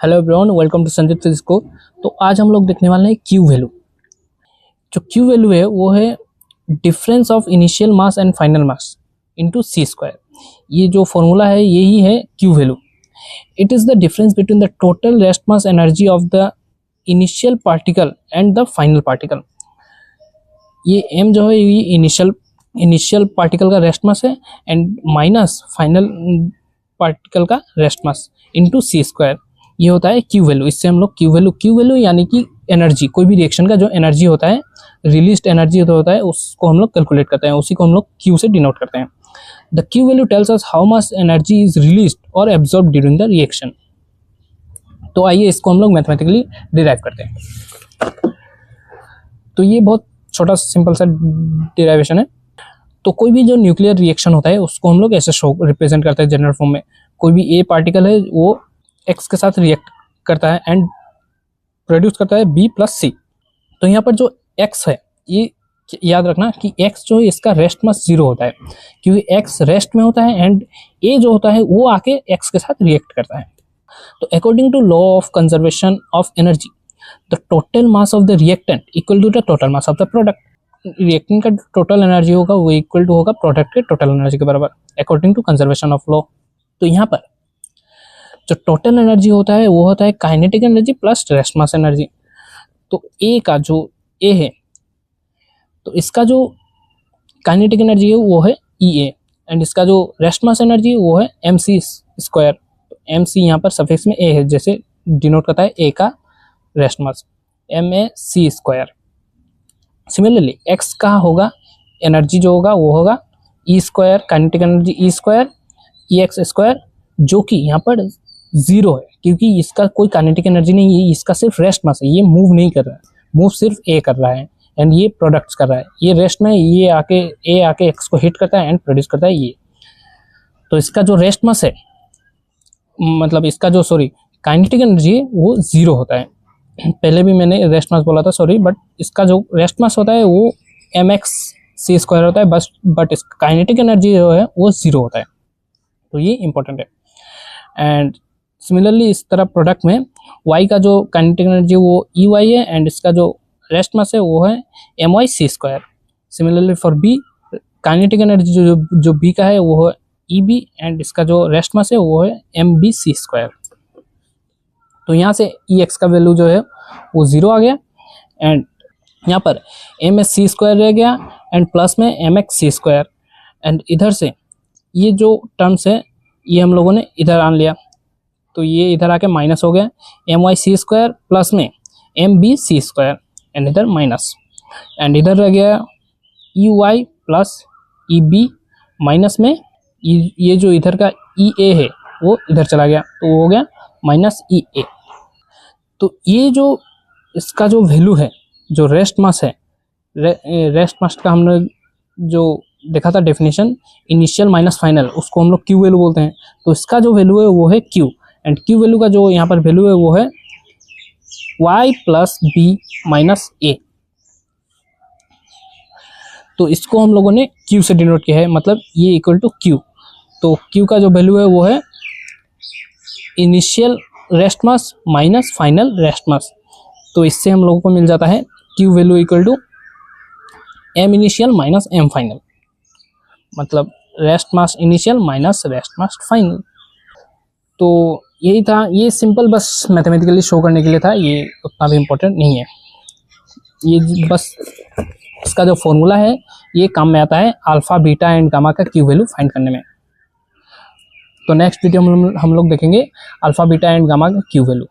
Hello everyone, welcome to Sanjeev physics को। तो आज हम लोग देखने वाले हैं क्यू वैल्यू। जो क्यू वैल्यू है वो है difference of initial mass and final mass into C square. ये जो फॉर्मूला है यही है Q value. It is the difference between the total rest mass energy of the initial particle and the final particle. ये M जो है ये initial particle का रेस्ट मास है एंड माइनस फाइनल पार्टिकल का रेस्ट मास इनटू सी स्क्वायर। ये होता है क्यू वैल्यू। इससे हम लोग क्यू वैल्यू यानी कि एनर्जी, कोई भी रिएक्शन का जो एनर्जी होता है, रिलीज्ड एनर्जी होता है, उसको हम लोग कैलकुलेट करते हैं, उसी को हम लोग क्यू से डिनोट करते हैं। The Q value tells us how much energy is released और एब्जॉर्ब ड्यूरिंग द रिएक्शन। तो आइए इसको हम लोग मैथमेटिकली डिराइव करते हैं। तो ये बहुत छोटा सिंपल सा डिराइवेशन है। तो कोई भी जो न्यूक्लियर रिएक्शन होता है उसको हम लोग ऐसे शो रिप्रेजेंट करते हैं जनरल फॉर्म में। कोई भी ए पार्टिकल है वो एक्स के साथ रिएक्ट करता है एंड प्रोड्यूस करता है बी प्लस सी। तो यहाँ पर जो एक्स है ये याद रखना कि एक्स जो है इसका रेस्ट मास 0 होता है, क्योंकि एक्स रेस्ट में होता है एंड ए जो होता है वो आके एक्स के साथ रिएक्ट करता है। तो according to law of conservation of energy, the total mass of the reactant equal to the total mass of the product. Reactant का टोटल एनर्जी होगा वो इक्वल टू होगा प्रोडक्ट के टोटल एनर्जी के बराबर, according to conservation of law. तो यहाँ पर जो टोटल एनर्जी होता है वो होता है kinetic energy plus rest mass energy. तो ए का जो ए है तो इसका जो काइनेटिक एनर्जी है वो है ई ए एंड इसका जो रेस्ट मास एनर्जी है वो है एम सी स्क्वायर। तो एम सी यहाँ पर सफिक्स में ए है, जैसे डिनोट करता है ए का rest mass, M A C square. Similarly X का होगा एनर्जी जो होगा वो होगा E square, kinetic energy E square E X square, जो कि यहाँ पर 0 है क्योंकि इसका कोई काइनेटिक एनर्जी नहीं है, इसका सिर्फ रेस्ट मास है, ये मूव नहीं कर रहा है, मूव सिर्फ ए कर रहा है एंड ये प्रोडक्ट्स कर रहा है। ये रेस्ट में ये आके ए आके एक्स को हिट करता है एंड प्रोड्यूस करता है ये। तो इसका जो रेस्ट मास है, मतलब इसका जो काइनेटिक एनर्जी है वो 0 होता है। पहले भी मैंने रेस्ट मास बोला था बट इसका जो रेस्ट मास होता है वो एम एक्स सी स्क्वायर होता है बट इसका काइनेटिक एनर्जी जो है वो 0 होता है। तो ये इंपॉर्टेंट है। एंड सिमिलरली इस तरह प्रोडक्ट में y का जो काइनेटिक एनर्जी वो ई वाई है एंड इसका जो रेस्ट मास है वो है M Y C square. Similarly for b kinetic energy जो b का है वो है ई बी एंड इसका जो रेस्ट मास है वो है एम बी सी स्क्वायर। तो यहाँ से ई एक्स का वैल्यू जो है वो 0 आ गया एंड यहाँ पर एम एस सी स्क्वायर रह गया एंड प्लस में M X C square and इधर से ये जो टर्म्स है ये हम लोगों ने इधर आन लिया, तो ये इधर आके माइनस हो गया, M Y C square plus में M B C square and इधर माइनस एंड इधर रह गया E Y plus E B minus में ये जो इधर का ई ए है वो इधर चला गया, तो वो हो गया माइनस ई ए। तो ये जो इसका जो वैल्यू है, जो रेस्ट मास है, रेस्ट मास का हमने जो देखा था डेफिनेशन इनिशियल माइनस फाइनल, उसको हम लोग क्यू वैल्यू बोलते हैं। तो इसका जो वैल्यू है वो है क्यू एंड क्यू वैल्यू का जो यहाँ पर वैल्यू है वो है y प्लस बी माइनस ए। तो इसको हम लोगों ने क्यू से डिनोट किया है, मतलब ये इक्वल टू क्यू। तो क्यू का जो वैल्यू है वो है initial rest mass minus final rest mass. तो इससे हम लोगों को मिल जाता है Q value equal to M initial minus M final, मतलब rest mass initial minus rest mass final. तो यही था, ये सिंपल बस मैथमेटिकली शो करने के लिए था, ये उतना भी इम्पोर्टेंट नहीं है। ये बस इसका जो फॉर्मूला है ये काम में आता है अल्फा बीटा एंड गामा का क्यू वैल्यू फाइंड करने में। तो नेक्स्ट वीडियो में हम लोग देखेंगे अल्फा बीटा एंड गामा का क्यू वैल्यू।